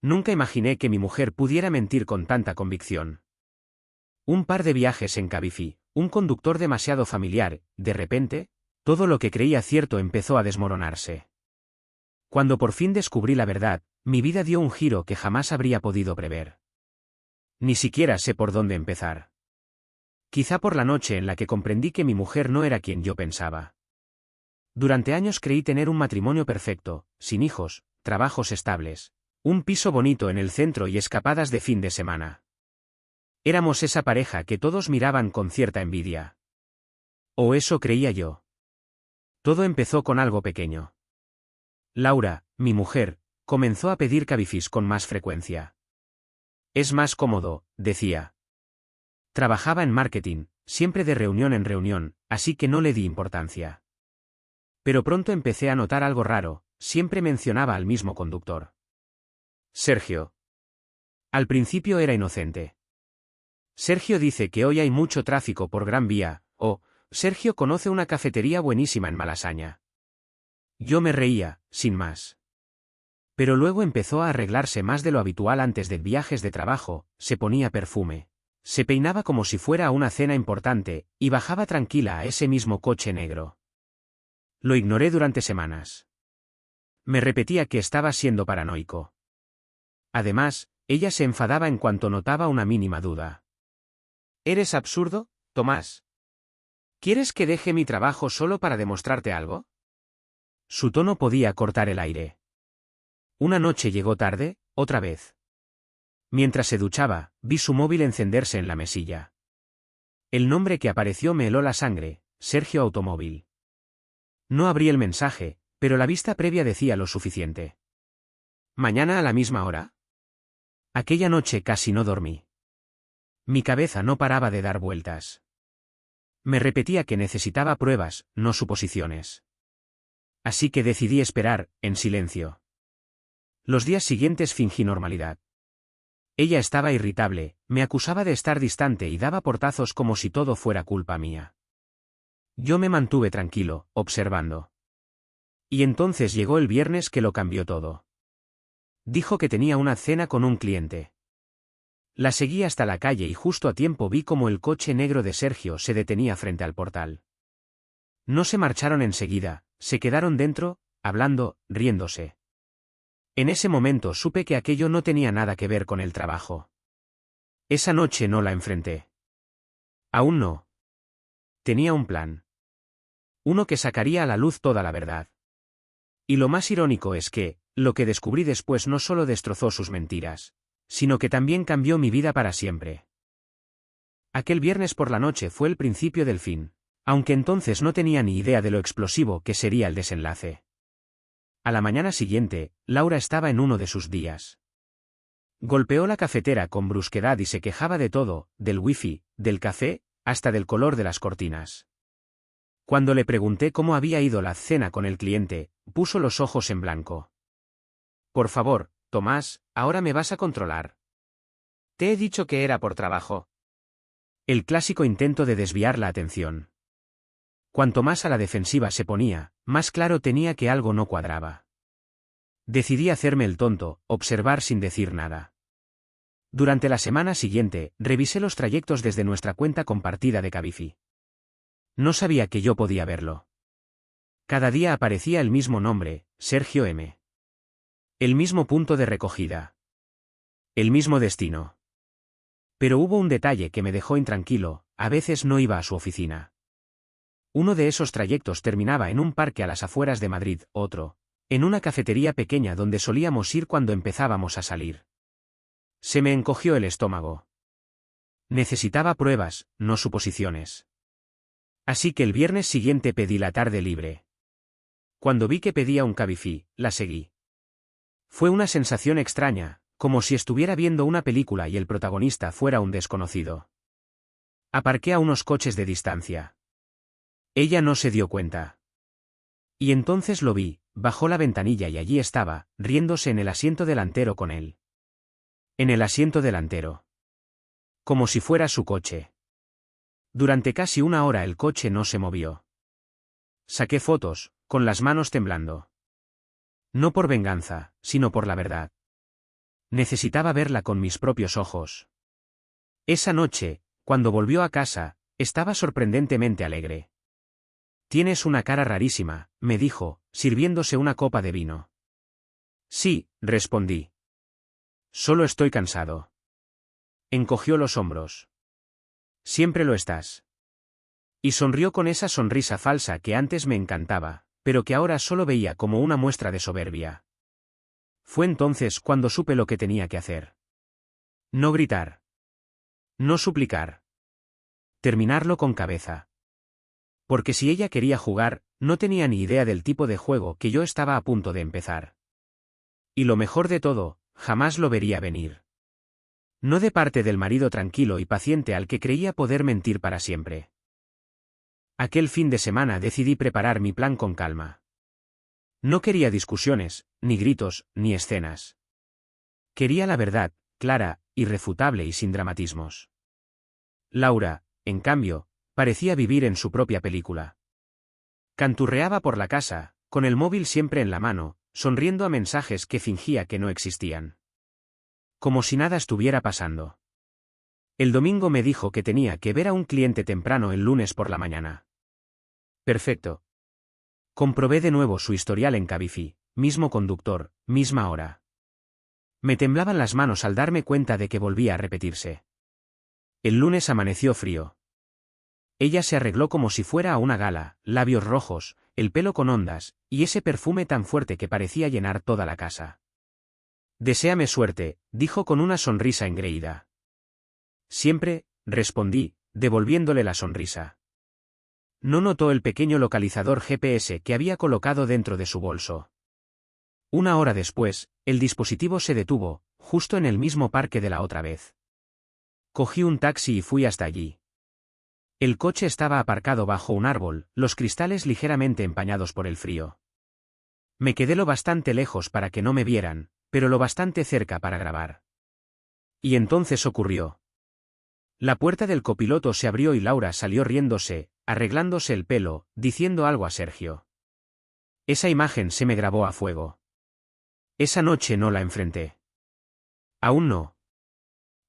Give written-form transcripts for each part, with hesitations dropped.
Nunca imaginé que mi mujer pudiera mentir con tanta convicción. Un par de viajes en Cabify, un conductor demasiado familiar, de repente, todo lo que creía cierto empezó a desmoronarse. Cuando por fin descubrí la verdad, mi vida dio un giro que jamás habría podido prever. Ni siquiera sé por dónde empezar. Quizá por la noche en la que comprendí que mi mujer no era quien yo pensaba. Durante años creí tener un matrimonio perfecto, sin hijos, trabajos estables, un piso bonito en el centro y escapadas de fin de semana. Éramos esa pareja que todos miraban con cierta envidia. O eso creía yo. Todo empezó con algo pequeño. Laura, mi mujer, comenzó a pedir Cabifys con más frecuencia. Es más cómodo, decía. Trabajaba en marketing, siempre de reunión en reunión, así que no le di importancia. Pero pronto empecé a notar algo raro, siempre mencionaba al mismo conductor. Sergio. Al principio era inocente. Sergio dice que hoy hay mucho tráfico por Gran Vía, o Sergio conoce una cafetería buenísima en Malasaña. Yo me reía, sin más. Pero luego empezó a arreglarse más de lo habitual antes de viajes de trabajo, se ponía perfume. Se peinaba como si fuera a una cena importante, y bajaba tranquila a ese mismo coche negro. Lo ignoré durante semanas. Me repetía que estaba siendo paranoico. Además, ella se enfadaba en cuanto notaba una mínima duda. ¿Eres absurdo, Tomás? ¿Quieres que deje mi trabajo solo para demostrarte algo? Su tono podía cortar el aire. Una noche llegó tarde, otra vez. Mientras se duchaba, vi su móvil encenderse en la mesilla. El nombre que apareció me heló la sangre, Sergio Automóvil. No abrí el mensaje, pero la vista previa decía lo suficiente. ¿Mañana a la misma hora? Aquella noche casi no dormí. Mi cabeza no paraba de dar vueltas. Me repetía que necesitaba pruebas, no suposiciones. Así que decidí esperar, en silencio. Los días siguientes fingí normalidad. Ella estaba irritable, me acusaba de estar distante y daba portazos como si todo fuera culpa mía. Yo me mantuve tranquilo, observando. Y entonces llegó el viernes que lo cambió todo. Dijo que tenía una cena con un cliente. La seguí hasta la calle y justo a tiempo vi cómo el coche negro de Sergio se detenía frente al portal. No se marcharon enseguida, se quedaron dentro, hablando, riéndose. En ese momento supe que aquello no tenía nada que ver con el trabajo. Esa noche no la enfrenté. Aún no. Tenía un plan. Uno que sacaría a la luz toda la verdad. Y lo más irónico es que, lo que descubrí después no solo destrozó sus mentiras, sino que también cambió mi vida para siempre. Aquel viernes por la noche fue el principio del fin, aunque entonces no tenía ni idea de lo explosivo que sería el desenlace. A la mañana siguiente, Laura estaba en uno de sus días. Golpeó la cafetera con brusquedad y se quejaba de todo, del wifi, del café, hasta del color de las cortinas. Cuando le pregunté cómo había ido la cena con el cliente, puso los ojos en blanco. Por favor, Tomás, ahora me vas a controlar. Te he dicho que era por trabajo. El clásico intento de desviar la atención. Cuanto más a la defensiva se ponía, más claro tenía que algo no cuadraba. Decidí hacerme el tonto, observar sin decir nada. Durante la semana siguiente, revisé los trayectos desde nuestra cuenta compartida de Cabify. No sabía que yo podía verlo. Cada día aparecía el mismo nombre, Sergio M. El mismo punto de recogida. El mismo destino. Pero hubo un detalle que me dejó intranquilo, a veces no iba a su oficina. Uno de esos trayectos terminaba en un parque a las afueras de Madrid, otro, en una cafetería pequeña donde solíamos ir cuando empezábamos a salir. Se me encogió el estómago. Necesitaba pruebas, no suposiciones. Así que el viernes siguiente pedí la tarde libre. Cuando vi que pedía un Cabify, la seguí. Fue una sensación extraña, como si estuviera viendo una película y el protagonista fuera un desconocido. Aparqué a unos coches de distancia. Ella no se dio cuenta. Y entonces lo vi, bajó la ventanilla y allí estaba, riéndose en el asiento delantero con él. En el asiento delantero. Como si fuera su coche. Durante casi una hora el coche no se movió. Saqué fotos, con las manos temblando. No por venganza, sino por la verdad. Necesitaba verla con mis propios ojos. Esa noche, cuando volvió a casa, estaba sorprendentemente alegre. Tienes una cara rarísima, me dijo, sirviéndose una copa de vino. Sí, respondí. Solo estoy cansado. Encogió los hombros. Siempre lo estás. Y sonrió con esa sonrisa falsa que antes me encantaba, pero que ahora solo veía como una muestra de soberbia. Fue entonces cuando supe lo que tenía que hacer. No gritar. No suplicar. Terminarlo con cabeza. Porque si ella quería jugar, no tenía ni idea del tipo de juego que yo estaba a punto de empezar. Y lo mejor de todo, jamás lo vería venir. No de parte del marido tranquilo y paciente al que creía poder mentir para siempre. Aquel fin de semana decidí preparar mi plan con calma. No quería discusiones, ni gritos, ni escenas. Quería la verdad, clara, irrefutable y sin dramatismos. Laura, en cambio, parecía vivir en su propia película. Canturreaba por la casa, con el móvil siempre en la mano, sonriendo a mensajes que fingía que no existían. Como si nada estuviera pasando. El domingo me dijo que tenía que ver a un cliente temprano el lunes por la mañana. Perfecto. Comprobé de nuevo su historial en Cabify, mismo conductor, misma hora. Me temblaban las manos al darme cuenta de que volvía a repetirse. El lunes amaneció frío. Ella se arregló como si fuera a una gala, labios rojos, el pelo con ondas, y ese perfume tan fuerte que parecía llenar toda la casa. Deséame suerte, dijo con una sonrisa engreída. Siempre, respondí, devolviéndole la sonrisa. No notó el pequeño localizador GPS que había colocado dentro de su bolso. Una hora después, el dispositivo se detuvo, justo en el mismo parque de la otra vez. Cogí un taxi y fui hasta allí. El coche estaba aparcado bajo un árbol, los cristales ligeramente empañados por el frío. Me quedé lo bastante lejos para que no me vieran, pero lo bastante cerca para grabar. Y entonces ocurrió. La puerta del copiloto se abrió y Laura salió riéndose, arreglándose el pelo, diciendo algo a Sergio. Esa imagen se me grabó a fuego. Esa noche no la enfrenté. Aún no.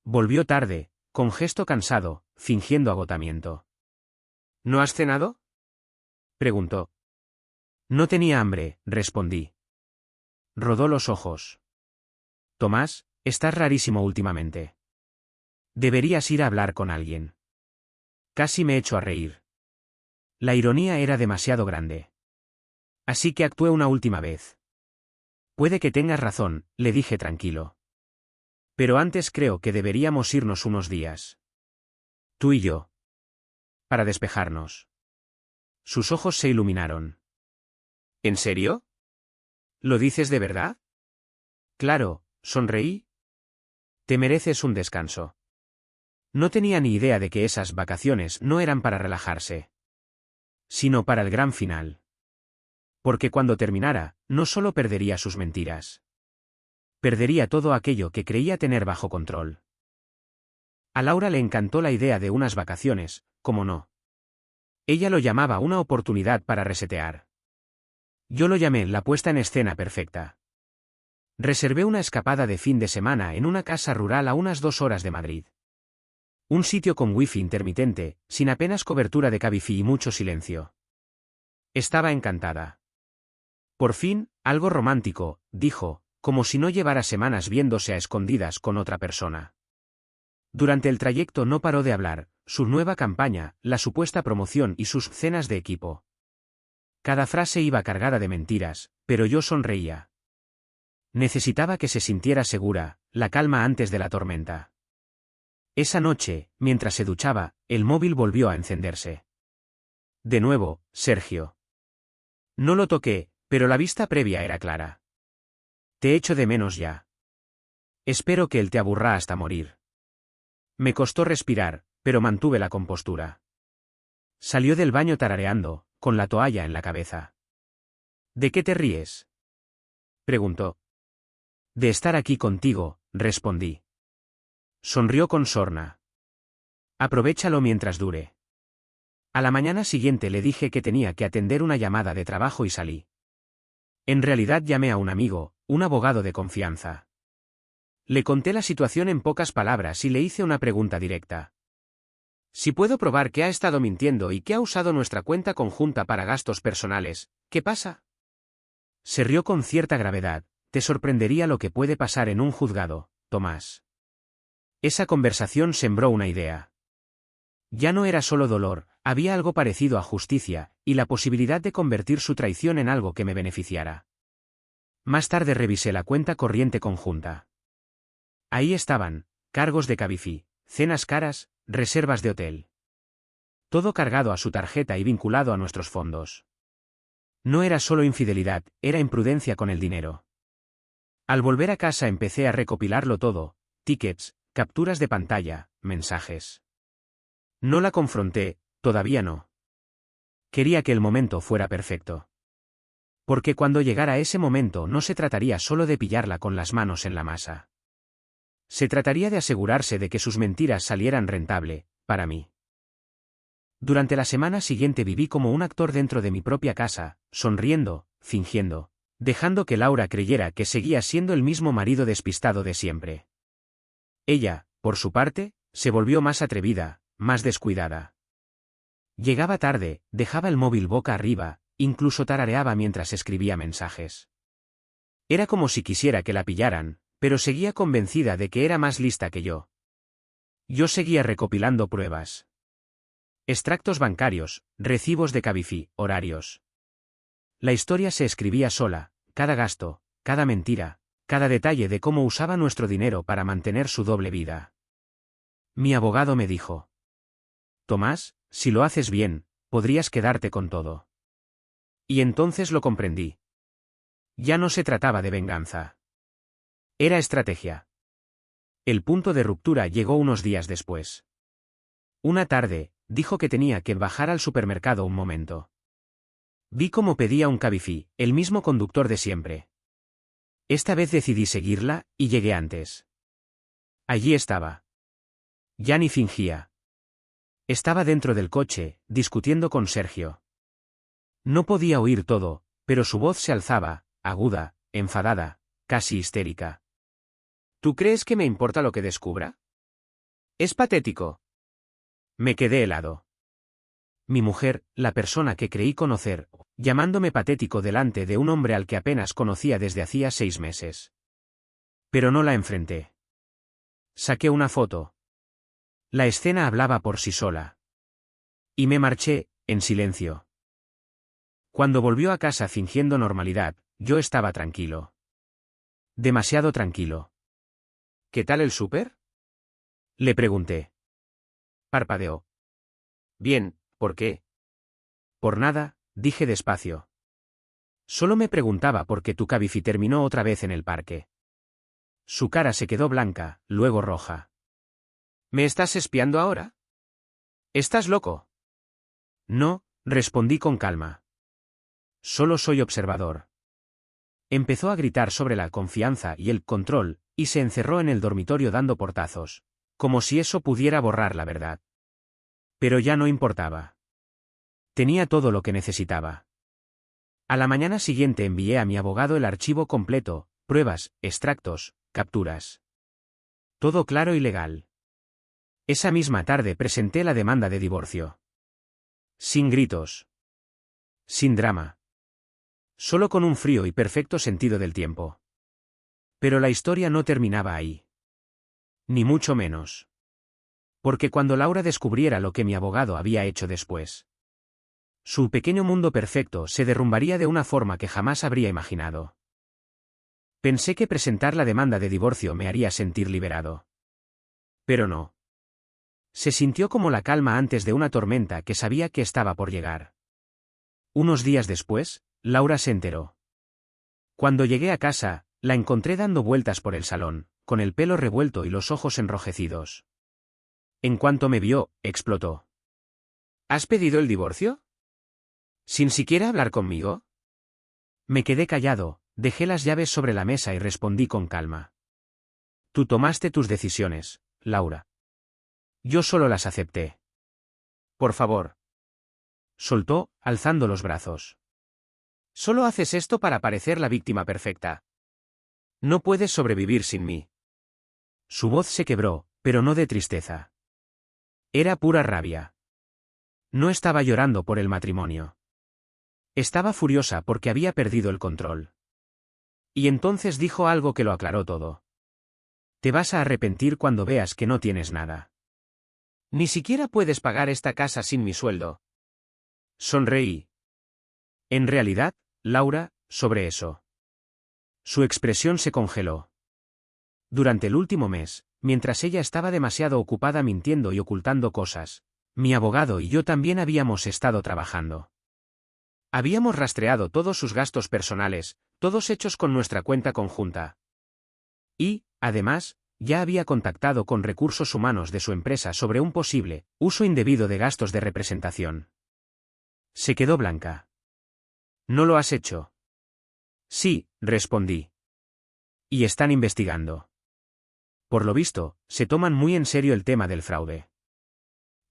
Volvió tarde, con gesto cansado, fingiendo agotamiento. ¿No has cenado?, preguntó. No tenía hambre, respondí. Rodó los ojos. Tomás, estás rarísimo últimamente. Deberías ir a hablar con alguien. Casi me echo a reír. La ironía era demasiado grande. Así que actué una última vez. Puede que tengas razón, le dije tranquilo. Pero antes creo que deberíamos irnos unos días. Tú y yo. Para despejarnos. Sus ojos se iluminaron. ¿En serio? ¿Lo dices de verdad? Claro, sonreí. Te mereces un descanso. No tenía ni idea de que esas vacaciones no eran para relajarse, sino para el gran final. Porque cuando terminara, no solo perdería sus mentiras. Perdería todo aquello que creía tener bajo control. A Laura le encantó la idea de unas vacaciones, ¿cómo no? Ella lo llamaba una oportunidad para resetear. Yo lo llamé la puesta en escena perfecta. Reservé una escapada de fin de semana en una casa rural a unas 2 horas de Madrid. Un sitio con wifi intermitente, sin apenas cobertura de Cabify y mucho silencio. Estaba encantada. Por fin, algo romántico, dijo, como si no llevara semanas viéndose a escondidas con otra persona. Durante el trayecto no paró de hablar, su nueva campaña, la supuesta promoción y sus cenas de equipo. Cada frase iba cargada de mentiras, pero yo sonreía. Necesitaba que se sintiera segura, la calma antes de la tormenta. Esa noche, mientras se duchaba, el móvil volvió a encenderse. De nuevo, Sergio. No lo toqué, pero la vista previa era clara. Te echo de menos ya. Espero que él te aburra hasta morir. Me costó respirar, pero mantuve la compostura. Salió del baño tarareando, con la toalla en la cabeza. ¿De qué te ríes?, preguntó. De estar aquí contigo, respondí. Sonrió con sorna. Aprovéchalo mientras dure. A la mañana siguiente le dije que tenía que atender una llamada de trabajo y salí. En realidad llamé a un amigo, un abogado de confianza. Le conté la situación en pocas palabras y le hice una pregunta directa. Si puedo probar que ha estado mintiendo y que ha usado nuestra cuenta conjunta para gastos personales, ¿qué pasa? Se rió con cierta gravedad. Te sorprendería lo que puede pasar en un juzgado, Tomás. Esa conversación sembró una idea. Ya no era solo dolor, había algo parecido a justicia, y la posibilidad de convertir su traición en algo que me beneficiara. Más tarde revisé la cuenta corriente conjunta. Ahí estaban, cargos de Cabify, cenas caras, reservas de hotel. Todo cargado a su tarjeta y vinculado a nuestros fondos. No era solo infidelidad, era imprudencia con el dinero. Al volver a casa empecé a recopilarlo todo, tickets, capturas de pantalla, mensajes. No la confronté, todavía no. Quería que el momento fuera perfecto. Porque cuando llegara ese momento no se trataría solo de pillarla con las manos en la masa. Se trataría de asegurarse de que sus mentiras salieran rentable, para mí. Durante la semana siguiente viví como un actor dentro de mi propia casa, sonriendo, fingiendo, dejando que Laura creyera que seguía siendo el mismo marido despistado de siempre. Ella, por su parte, se volvió más atrevida, más descuidada. Llegaba tarde, dejaba el móvil boca arriba, incluso tarareaba mientras escribía mensajes. Era como si quisiera que la pillaran, pero seguía convencida de que era más lista que yo. Yo seguía recopilando pruebas. Extractos bancarios, recibos de Cabify, horarios. La historia se escribía sola, cada gasto, cada mentira, cada detalle de cómo usaba nuestro dinero para mantener su doble vida. Mi abogado me dijo: Tomás, si lo haces bien, podrías quedarte con todo. Y entonces lo comprendí. Ya no se trataba de venganza. Era estrategia. El punto de ruptura llegó unos días después. Una tarde, dijo que tenía que bajar al supermercado un momento. Vi cómo pedía un Cabify, el mismo conductor de siempre. Esta vez decidí seguirla, y llegué antes. Allí estaba. Ya ni fingía. Estaba dentro del coche, discutiendo con Sergio. No podía oír todo, pero su voz se alzaba, aguda, enfadada, casi histérica. ¿Tú crees que me importa lo que descubra? Es patético. Me quedé helado. Mi mujer, la persona que creí conocer, llamándome patético delante de un hombre al que apenas conocía desde hacía 6 meses. Pero no la enfrenté. Saqué una foto. La escena hablaba por sí sola. Y me marché, en silencio. Cuando volvió a casa fingiendo normalidad, yo estaba tranquilo. Demasiado tranquilo. ¿Qué tal el súper? Le pregunté. Parpadeó. Bien, ¿por qué? Por nada, dije despacio. Solo me preguntaba por qué tu Cabify terminó otra vez en el parque. Su cara se quedó blanca, luego roja. ¿Me estás espiando ahora? ¿Estás loco? No, respondí con calma. Solo soy observador. Empezó a gritar sobre la confianza y el control, y se encerró en el dormitorio dando portazos, como si eso pudiera borrar la verdad. Pero ya no importaba. Tenía todo lo que necesitaba. A la mañana siguiente envié a mi abogado el archivo completo, pruebas, extractos, capturas. Todo claro y legal. Esa misma tarde presenté la demanda de divorcio. Sin gritos. Sin drama. Solo con un frío y perfecto sentido del tiempo. Pero la historia no terminaba ahí. Ni mucho menos. Porque cuando Laura descubriera lo que mi abogado había hecho después, su pequeño mundo perfecto se derrumbaría de una forma que jamás habría imaginado. Pensé que presentar la demanda de divorcio me haría sentir liberado. Pero no. Se sintió como la calma antes de una tormenta que sabía que estaba por llegar. Unos días después, Laura se enteró. Cuando llegué a casa, la encontré dando vueltas por el salón, con el pelo revuelto y los ojos enrojecidos. En cuanto me vio, explotó. ¿Has pedido el divorcio? ¿Sin siquiera hablar conmigo? Me quedé callado, dejé las llaves sobre la mesa y respondí con calma. Tú tomaste tus decisiones, Laura. Yo solo las acepté. Por favor. Soltó, alzando los brazos. Solo haces esto para parecer la víctima perfecta. No puedes sobrevivir sin mí. Su voz se quebró, pero no de tristeza. Era pura rabia. No estaba llorando por el matrimonio. Estaba furiosa porque había perdido el control. Y entonces dijo algo que lo aclaró todo. Te vas a arrepentir cuando veas que no tienes nada. Ni siquiera puedes pagar esta casa sin mi sueldo. Sonreí. En realidad, Laura, sobre eso. Su expresión se congeló. Durante el último mes, mientras ella estaba demasiado ocupada mintiendo y ocultando cosas, mi abogado y yo también habíamos estado trabajando. Habíamos rastreado todos sus gastos personales, todos hechos con nuestra cuenta conjunta. Y, además, ya había contactado con recursos humanos de su empresa sobre un posible uso indebido de gastos de representación. Se quedó blanca. ¿No lo has hecho? Sí, respondí. Y están investigando. Por lo visto, se toman muy en serio el tema del fraude.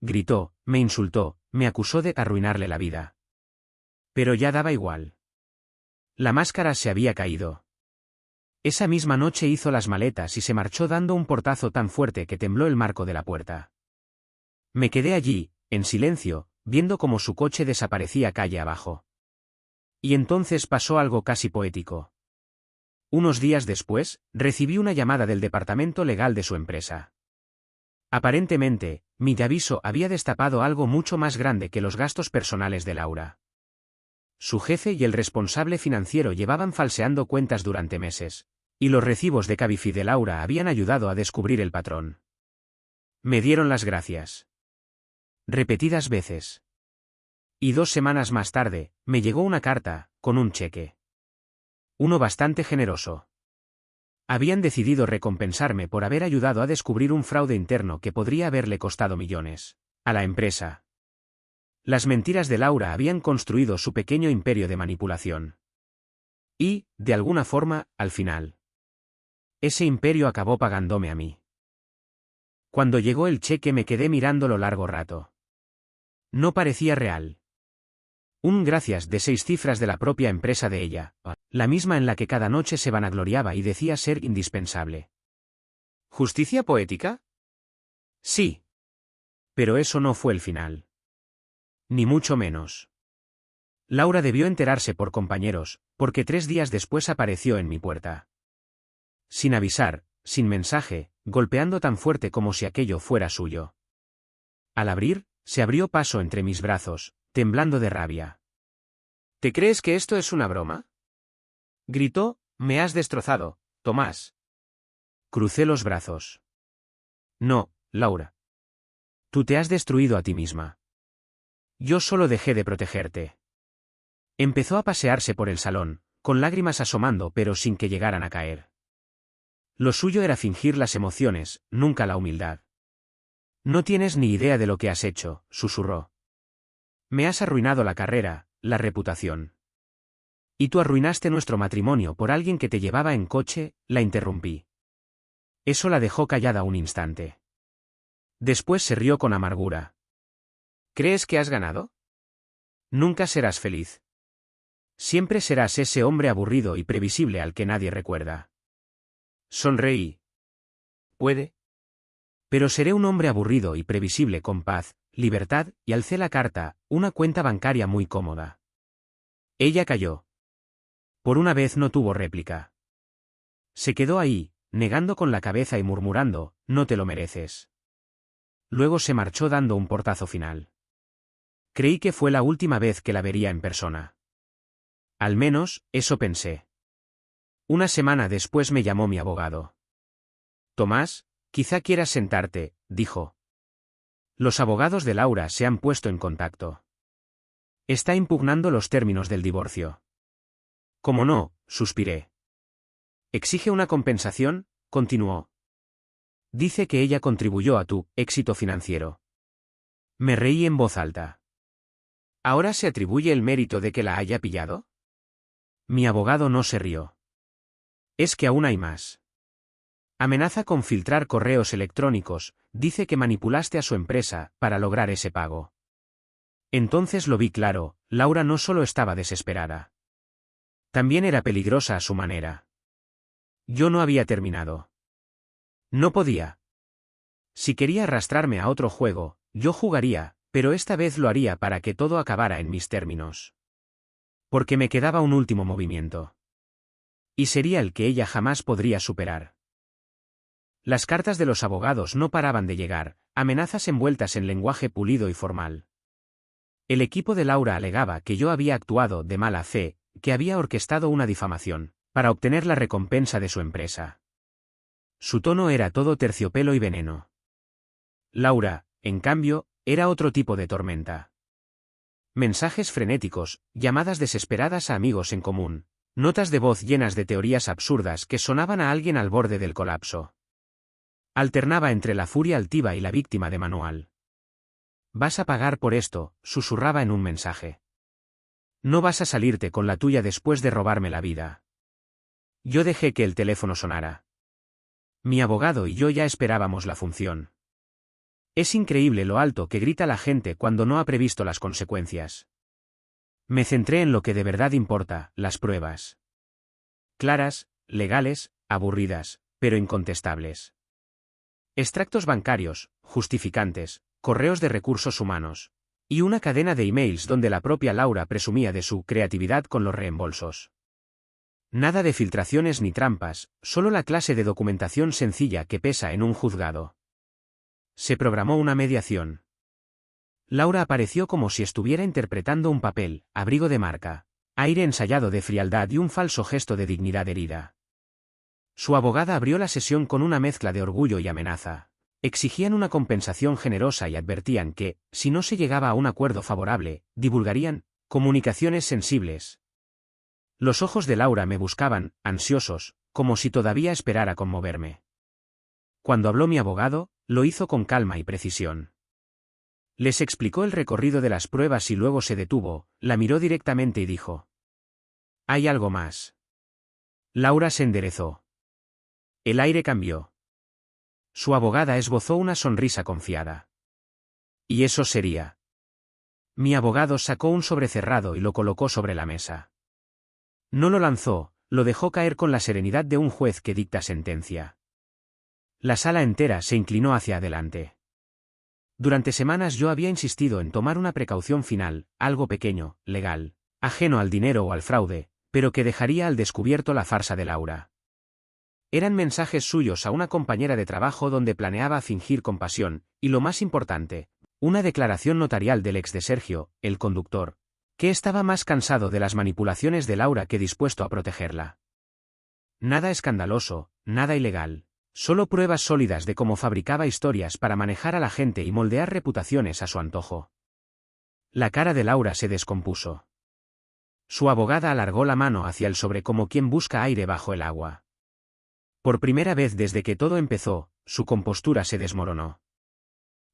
Gritó, me insultó, me acusó de arruinarle la vida. Pero ya daba igual. La máscara se había caído. Esa misma noche hizo las maletas y se marchó dando un portazo tan fuerte que tembló el marco de la puerta. Me quedé allí, en silencio, viendo cómo su coche desaparecía calle abajo. Y entonces pasó algo casi poético. Unos días después, recibí una llamada del departamento legal de su empresa. Aparentemente, mi aviso había destapado algo mucho más grande que los gastos personales de Laura. Su jefe y el responsable financiero llevaban falseando cuentas durante meses, y los recibos de Cabify de Laura habían ayudado a descubrir el patrón. Me dieron las gracias. Repetidas veces. Y 2 semanas más tarde, me llegó una carta, con un cheque. Uno bastante generoso. Habían decidido recompensarme por haber ayudado a descubrir un fraude interno que podría haberle costado millones a la empresa. Las mentiras de Laura habían construido su pequeño imperio de manipulación. Y, de alguna forma, al final, ese imperio acabó pagándome a mí. Cuando llegó el cheque me quedé mirándolo largo rato. No parecía real. Un gracias de 6 cifras de la propia empresa de ella, la misma en la que cada noche se vanagloriaba y decía ser indispensable. ¿Justicia poética? Sí. Pero eso no fue el final. Ni mucho menos. Laura debió enterarse por compañeros, porque 3 días después apareció en mi puerta. Sin avisar, sin mensaje, golpeando tan fuerte como si aquello fuera suyo. Al abrir, se abrió paso entre mis brazos, temblando de rabia. ¿Te crees que esto es una broma? Gritó, me has destrozado, Tomás. Crucé los brazos. No, Laura. Tú te has destruido a ti misma. Yo solo dejé de protegerte. Empezó a pasearse por el salón, con lágrimas asomando pero sin que llegaran a caer. Lo suyo era fingir las emociones, nunca la humildad. No tienes ni idea de lo que has hecho, susurró. Me has arruinado la carrera, la reputación. Y tú arruinaste nuestro matrimonio por alguien que te llevaba en coche, la interrumpí. Eso la dejó callada un instante. Después se rió con amargura. ¿Crees que has ganado? Nunca serás feliz. Siempre serás ese hombre aburrido y previsible al que nadie recuerda. Sonreí. Puede. Pero seré un hombre aburrido y previsible con paz, libertad, y alcé la carta, una cuenta bancaria muy cómoda. Ella calló. Por una vez no tuvo réplica. Se quedó ahí, negando con la cabeza y murmurando, no te lo mereces. Luego se marchó dando un portazo final. Creí que fue la última vez que la vería en persona. Al menos, eso pensé. Una semana después me llamó mi abogado. Tomás, quizá quieras sentarte, dijo. Los abogados de Laura se han puesto en contacto. Está impugnando los términos del divorcio. ¿Cómo no?, suspiré. Exige una compensación, continuó. Dice que ella contribuyó a tu éxito financiero. Me reí en voz alta. ¿Ahora se atribuye el mérito de que la haya pillado? Mi abogado no se rió. Es que aún hay más. Amenaza con filtrar correos electrónicos, dice que manipulaste a su empresa para lograr ese pago. Entonces lo vi claro, Laura no solo estaba desesperada. También era peligrosa a su manera. Yo no había terminado. No podía. Si quería arrastrarme a otro juego, yo jugaría, pero esta vez lo haría para que todo acabara en mis términos. Porque me quedaba un último movimiento. Y sería el que ella jamás podría superar. Las cartas de los abogados no paraban de llegar, amenazas envueltas en lenguaje pulido y formal. El equipo de Laura alegaba que yo había actuado de mala fe, que había orquestado una difamación, para obtener la recompensa de su empresa. Su tono era todo terciopelo y veneno. Laura, en cambio, era otro tipo de tormenta. Mensajes frenéticos, llamadas desesperadas a amigos en común, notas de voz llenas de teorías absurdas que sonaban a alguien al borde del colapso. Alternaba entre la furia altiva y la víctima de manual. «Vas a pagar por esto», susurraba en un mensaje. «No vas a salirte con la tuya después de robarme la vida». Yo dejé que el teléfono sonara. Mi abogado y yo ya esperábamos la función. Es increíble lo alto que grita la gente cuando no ha previsto las consecuencias. Me centré en lo que de verdad importa, las pruebas. Claras, legales, aburridas, pero incontestables. Extractos bancarios, justificantes, correos de recursos humanos. Y una cadena de emails donde la propia Laura presumía de su creatividad con los reembolsos. Nada de filtraciones ni trampas, solo la clase de documentación sencilla que pesa en un juzgado. Se programó una mediación. Laura apareció como si estuviera interpretando un papel, abrigo de marca, aire ensayado de frialdad y un falso gesto de dignidad herida. Su abogada abrió la sesión con una mezcla de orgullo y amenaza. Exigían una compensación generosa y advertían que, si no se llegaba a un acuerdo favorable, divulgarían comunicaciones sensibles. Los ojos de Laura me buscaban, ansiosos, como si todavía esperara conmoverme. Cuando habló mi abogado, lo hizo con calma y precisión. Les explicó el recorrido de las pruebas y luego se detuvo, la miró directamente y dijo: «¿Hay algo más?». Laura se enderezó. El aire cambió. Su abogada esbozó una sonrisa confiada. «¿Y eso sería?». Mi abogado sacó un sobre cerrado y lo colocó sobre la mesa. No lo lanzó, lo dejó caer con la serenidad de un juez que dicta sentencia. La sala entera se inclinó hacia adelante. Durante semanas yo había insistido en tomar una precaución final, algo pequeño, legal, ajeno al dinero o al fraude, pero que dejaría al descubierto la farsa de Laura. Eran mensajes suyos a una compañera de trabajo donde planeaba fingir compasión, y lo más importante, una declaración notarial del ex de Sergio, el conductor, que estaba más cansado de las manipulaciones de Laura que dispuesto a protegerla. Nada escandaloso, nada ilegal, solo pruebas sólidas de cómo fabricaba historias para manejar a la gente y moldear reputaciones a su antojo. La cara de Laura se descompuso. Su abogada alargó la mano hacia el sobre como quien busca aire bajo el agua. Por primera vez desde que todo empezó, su compostura se desmoronó.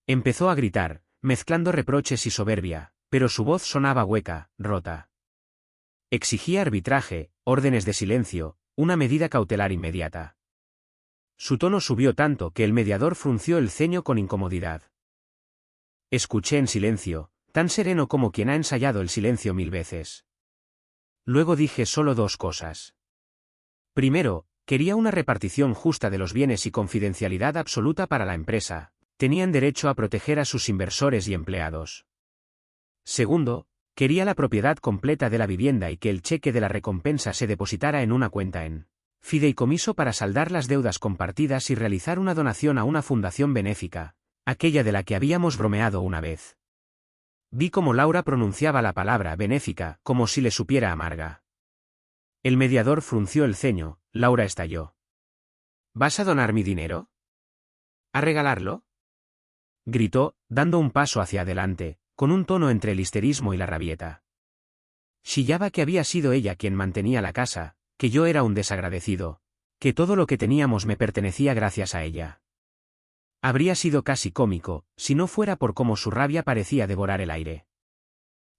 Empezó a gritar, mezclando reproches y soberbia, pero su voz sonaba hueca, rota. Exigía arbitraje, órdenes de silencio, una medida cautelar inmediata. Su tono subió tanto que el mediador frunció el ceño con incomodidad. Escuché en silencio, tan sereno como quien ha ensayado el silencio 1000 veces. Luego dije solo dos cosas. Primero, quería una repartición justa de los bienes y confidencialidad absoluta para la empresa. Tenían derecho a proteger a sus inversores y empleados. Segundo, quería la propiedad completa de la vivienda y que el cheque de la recompensa se depositara en una cuenta en fideicomiso para saldar las deudas compartidas y realizar una donación a una fundación benéfica, aquella de la que habíamos bromeado una vez. Vi cómo Laura pronunciaba la palabra benéfica como si le supiera amarga. El mediador frunció el ceño, Laura estalló. ¿Vas a donar mi dinero? ¿A regalarlo?, gritó, dando un paso hacia adelante, con un tono entre el histerismo y la rabieta. Chillaba que había sido ella quien mantenía la casa, que yo era un desagradecido, que todo lo que teníamos me pertenecía gracias a ella. Habría sido casi cómico, si no fuera por cómo su rabia parecía devorar el aire.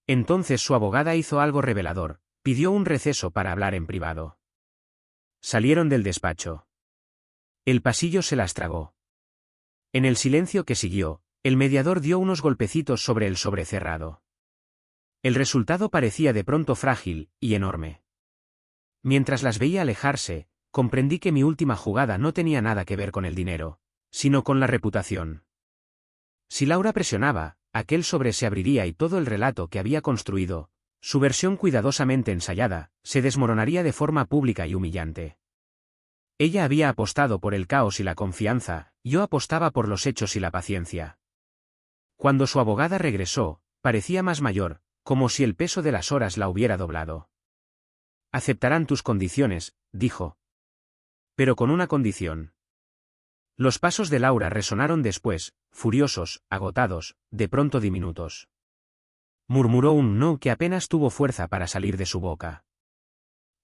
Entonces su abogada hizo algo revelador, pidió un receso para hablar en privado. Salieron del despacho. El pasillo se las tragó. En el silencio que siguió, el mediador dio unos golpecitos sobre el sobre cerrado. El resultado parecía de pronto frágil y enorme. Mientras las veía alejarse, comprendí que mi última jugada no tenía nada que ver con el dinero, sino con la reputación. Si Laura presionaba, aquel sobre se abriría y todo el relato que había construido, su versión cuidadosamente ensayada, se desmoronaría de forma pública y humillante. Ella había apostado por el caos y la confianza, yo apostaba por los hechos y la paciencia. Cuando su abogada regresó, parecía más mayor, como si el peso de las horas la hubiera doblado. Aceptarán tus condiciones, dijo. Pero con una condición. Los pasos de Laura resonaron después, furiosos, agotados, de pronto diminutos. Murmuró un no que apenas tuvo fuerza para salir de su boca.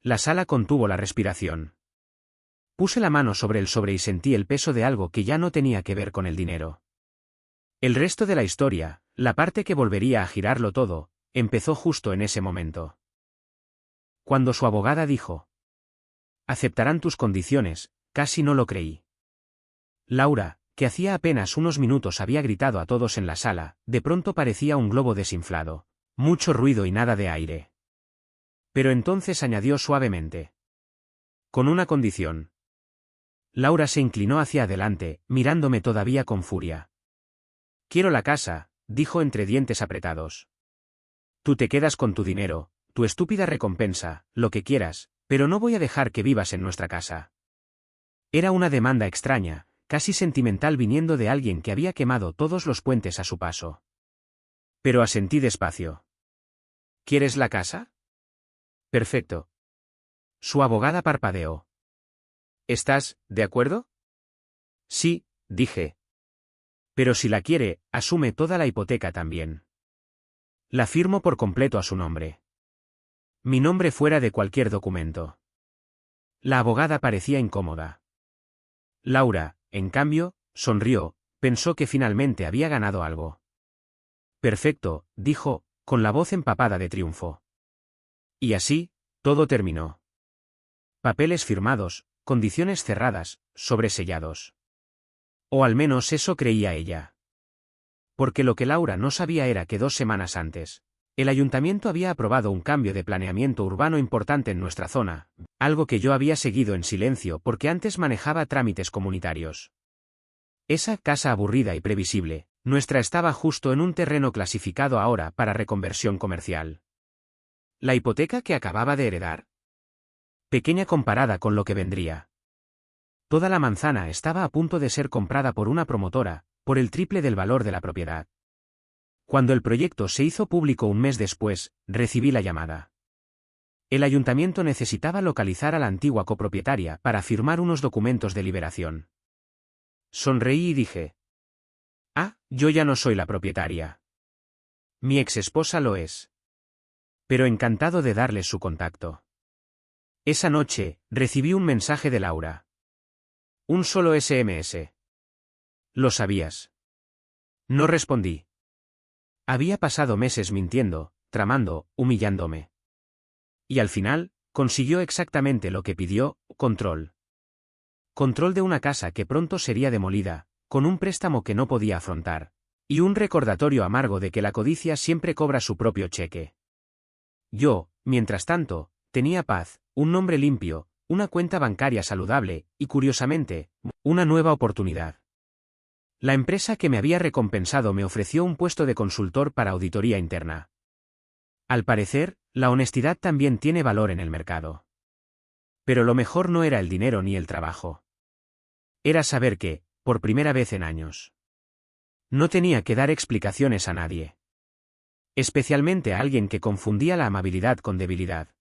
La sala contuvo la respiración. Puse la mano sobre el sobre y sentí el peso de algo que ya no tenía que ver con el dinero. El resto de la historia, la parte que volvería a girarlo todo, empezó justo en ese momento. Cuando su abogada dijo: «Aceptarán tus condiciones», casi no lo creí. Laura, que hacía apenas unos minutos había gritado a todos en la sala, de pronto parecía un globo desinflado. Mucho ruido y nada de aire. Pero entonces añadió suavemente: «Con una condición». Laura se inclinó hacia adelante, mirándome todavía con furia. «Quiero la casa», dijo entre dientes apretados. «Tú te quedas con tu dinero, tu estúpida recompensa, lo que quieras, pero no voy a dejar que vivas en nuestra casa». Era una demanda extraña, casi sentimental viniendo de alguien que había quemado todos los puentes a su paso. Pero asentí despacio. «¿Quieres la casa?» «Perfecto». Su abogada parpadeó. «¿Estás de acuerdo?» «Sí», dije. «Pero si la quiere, asume toda la hipoteca también». «La firmo por completo a su nombre». «Mi nombre fuera de cualquier documento». La abogada parecía incómoda. Laura, en cambio, sonrió, pensó que finalmente había ganado algo. «Perfecto», dijo, con la voz empapada de triunfo. Y así, todo terminó. Papeles firmados, condiciones cerradas, sobresellados. O al menos eso creía ella. Porque lo que Laura no sabía era que 2 semanas antes, el ayuntamiento había aprobado un cambio de planeamiento urbano importante en nuestra zona, algo que yo había seguido en silencio porque antes manejaba trámites comunitarios. Esa casa aburrida y previsible, nuestra, estaba justo en un terreno clasificado ahora para reconversión comercial. La hipoteca que acababa de heredar. Pequeña comparada con lo que vendría. Toda la manzana estaba a punto de ser comprada por una promotora, por el triple del valor de la propiedad. Cuando el proyecto se hizo público un mes después, recibí la llamada. El ayuntamiento necesitaba localizar a la antigua copropietaria para firmar unos documentos de liberación. Sonreí y dije: «Ah, yo ya no soy la propietaria. Mi exesposa lo es». Pero encantado de darles su contacto. Esa noche, recibí un mensaje de Laura. Un solo SMS. «¿Lo sabías?» No respondí. Había pasado meses mintiendo, tramando, humillándome. Y al final, consiguió exactamente lo que pidió: control. Control de una casa que pronto sería demolida, con un préstamo que no podía afrontar, y un recordatorio amargo de que la codicia siempre cobra su propio cheque. Yo, mientras tanto, tenía paz, un nombre limpio, una cuenta bancaria saludable, y curiosamente, una nueva oportunidad. La empresa que me había recompensado me ofreció un puesto de consultor para auditoría interna. Al parecer, la honestidad también tiene valor en el mercado. Pero lo mejor no era el dinero ni el trabajo. Era saber que, por primera vez en años, no tenía que dar explicaciones a nadie. Especialmente a alguien que confundía la amabilidad con debilidad.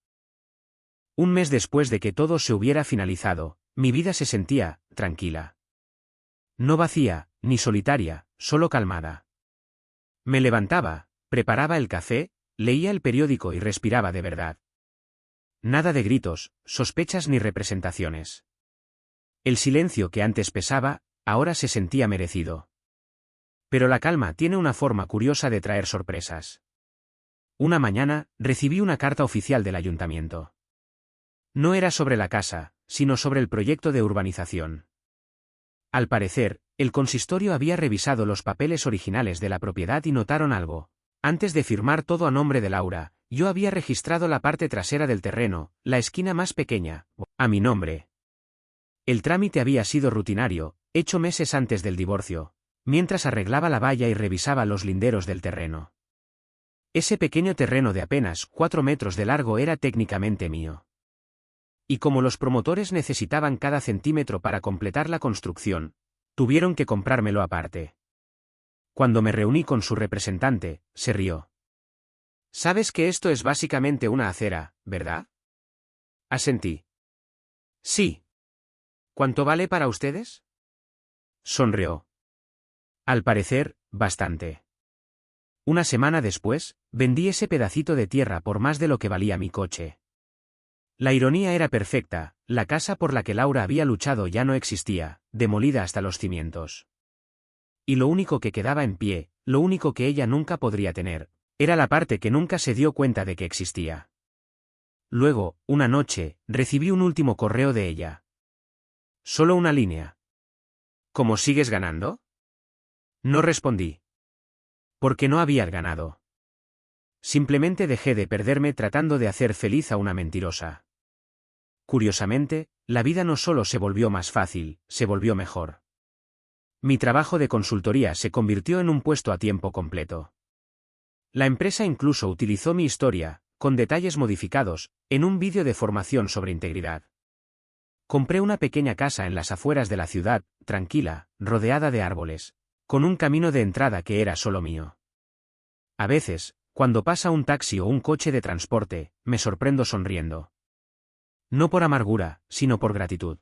Un mes después de que todo se hubiera finalizado, mi vida se sentía tranquila. No vacía, ni solitaria, solo calmada. Me levantaba, preparaba el café, leía el periódico y respiraba de verdad. Nada de gritos, sospechas ni representaciones. El silencio que antes pesaba, ahora se sentía merecido. Pero la calma tiene una forma curiosa de traer sorpresas. Una mañana, recibí una carta oficial del ayuntamiento. No era sobre la casa, sino sobre el proyecto de urbanización. Al parecer, el consistorio había revisado los papeles originales de la propiedad y notaron algo. Antes de firmar todo a nombre de Laura, yo había registrado la parte trasera del terreno, la esquina más pequeña, a mi nombre. El trámite había sido rutinario, hecho meses antes del divorcio, mientras arreglaba la valla y revisaba los linderos del terreno. Ese pequeño terreno de apenas 4 metros de largo era técnicamente mío. Y como los promotores necesitaban cada centímetro para completar la construcción, tuvieron que comprármelo aparte. Cuando me reuní con su representante, se rió. «Sabes que esto es básicamente una acera, ¿verdad?» Asentí. «Sí. ¿Cuánto vale para ustedes?» Sonrió. «Al parecer, bastante». Una semana después, vendí ese pedacito de tierra por más de lo que valía mi coche. La ironía era perfecta, la casa por la que Laura había luchado ya no existía, demolida hasta los cimientos. Y lo único que quedaba en pie, lo único que ella nunca podría tener, era la parte que nunca se dio cuenta de que existía. Luego, una noche, recibí un último correo de ella. Solo una línea. ¿Cómo sigues ganando? No respondí. Porque no había ganado. Simplemente dejé de perderme tratando de hacer feliz a una mentirosa. Curiosamente, la vida no solo se volvió más fácil, se volvió mejor. Mi trabajo de consultoría se convirtió en un puesto a tiempo completo. La empresa incluso utilizó mi historia, con detalles modificados, en un vídeo de formación sobre integridad. Compré una pequeña casa en las afueras de la ciudad, tranquila, rodeada de árboles, con un camino de entrada que era solo mío. A veces, cuando pasa un taxi o un coche de transporte, me sorprendo sonriendo. No por amargura, sino por gratitud.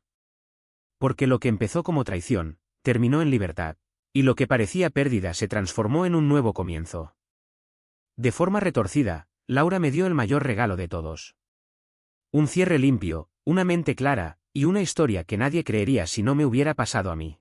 Porque lo que empezó como traición, terminó en libertad, y lo que parecía pérdida se transformó en un nuevo comienzo. De forma retorcida, Laura me dio el mayor regalo de todos. Un cierre limpio, una mente clara, y una historia que nadie creería si no me hubiera pasado a mí.